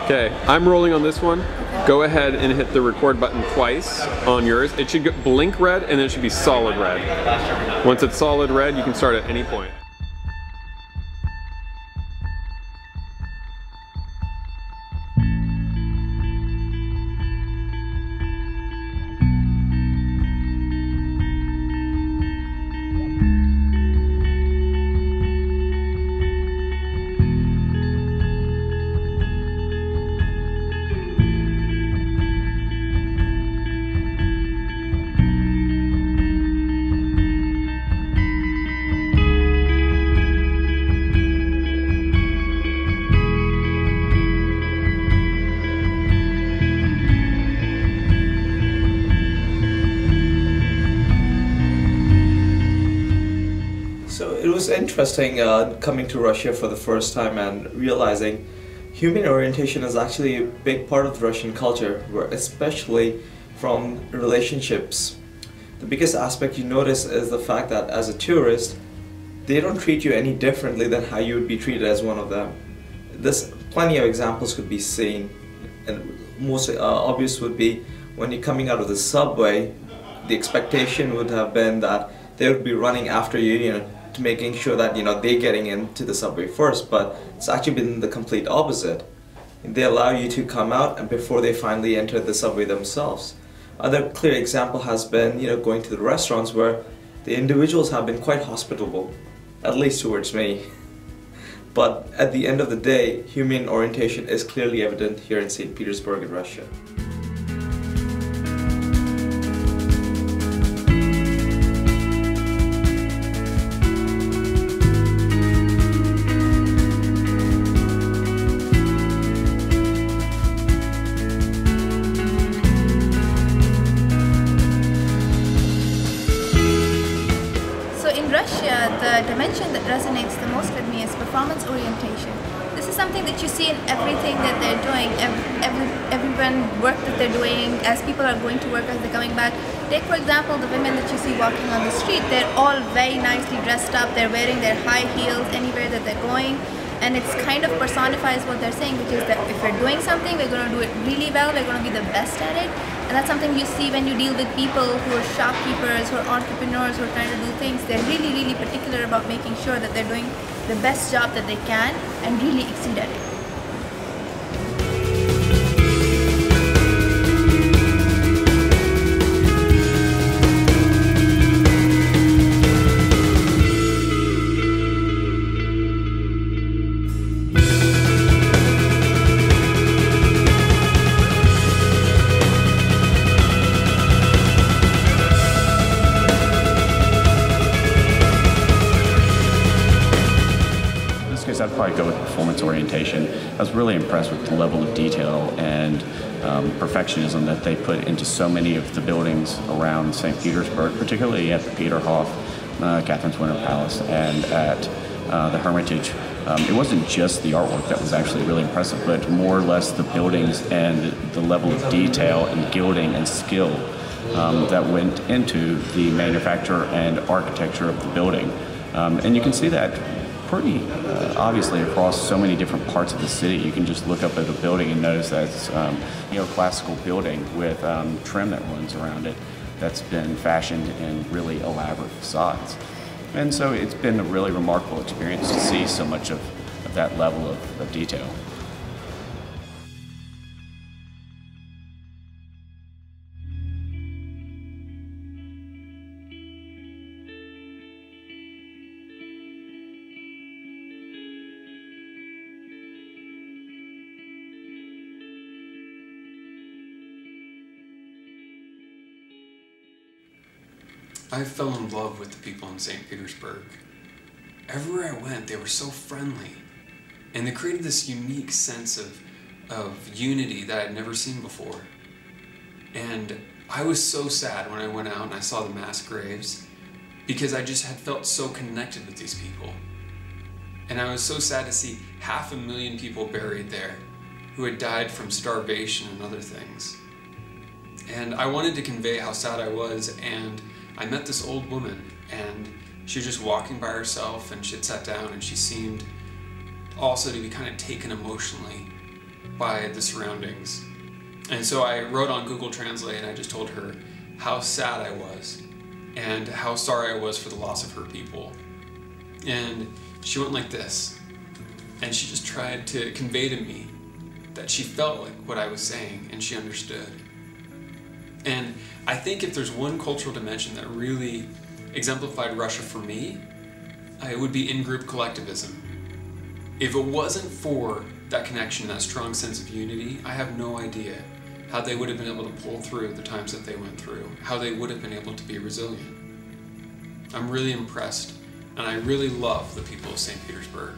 Okay, I'm rolling on this one. Go ahead and hit the record button twice on yours. It should blink red and then it should be solid red. Once it's solid red, you can start at any point. So it was interesting coming to Russia for the first time and realizing human orientation is actually a big part of the Russian culture, especially from relationships. The biggest aspect you notice is the fact that as a tourist, they don't treat you any differently than how you would be treated as one of them. Plenty of examples could be seen, and most obvious would be when you're coming out of the subway, the expectation would have been that they would be running after you, to making sure that they're getting into the subway first, but it's actually been the complete opposite. They allow you to come out and before they finally enter the subway themselves. Another clear example has been going to the restaurants where the individuals have been quite hospitable, at least towards me. But at the end of the day, human orientation is clearly evident here in St. Petersburg in Russia. In Russia, the dimension that resonates the most with me is performance orientation. This is something that you see in everything that they're doing, everyone work that they're doing, as people are going to work, as they're coming back. Take for example the women that you see walking on the street. They're all very nicely dressed up, they're wearing their high heels anywhere that they're going, and it's kind of personifies what they're saying, which is that if we're doing something, we're going to do it really well, we're going to be the best at it. And that's something you see when you deal with people who are shopkeepers, who are entrepreneurs, who are trying to do things. They're really, really particular about making sure that they're doing the best job that they can and really exceed at it. I'd probably go with performance orientation. I was really impressed with the level of detail and perfectionism that they put into so many of the buildings around St. Petersburg, particularly at the Peterhof, Catherine's Winter Palace, and at the Hermitage. It wasn't just the artwork that was actually really impressive, but more or less the buildings and the level of detail and gilding and skill that went into the manufacture and architecture of the building. And you can see that pretty obviously across so many different parts of the city. You can just look up at a building and notice that it's neoclassical building with trim that runs around it that's been fashioned in really elaborate facades. And so it's been a really remarkable experience to see so much of that level of detail. I fell in love with the people in St. Petersburg. Everywhere I went, they were so friendly, and they created this unique sense of unity that I'd never seen before. And I was so sad when I went out and I saw the mass graves, because I just had felt so connected with these people. And I was so sad to see 500,000 people buried there who had died from starvation and other things. And I wanted to convey how sad I was, and I met this old woman, and she was just walking by herself, and she had sat down, and she seemed also to be kind of taken emotionally by the surroundings. And so I wrote on Google Translate and I just told her how sad I was and how sorry I was for the loss of her people. And she went like this, and she just tried to convey to me that she felt like what I was saying and she understood. And I think if there's one cultural dimension that really exemplified Russia for me, it would be in-group collectivism. If it wasn't for that connection, that strong sense of unity, I have no idea how they would have been able to pull through the times that they went through, how they would have been able to be resilient. I'm really impressed, and I really love the people of St. Petersburg.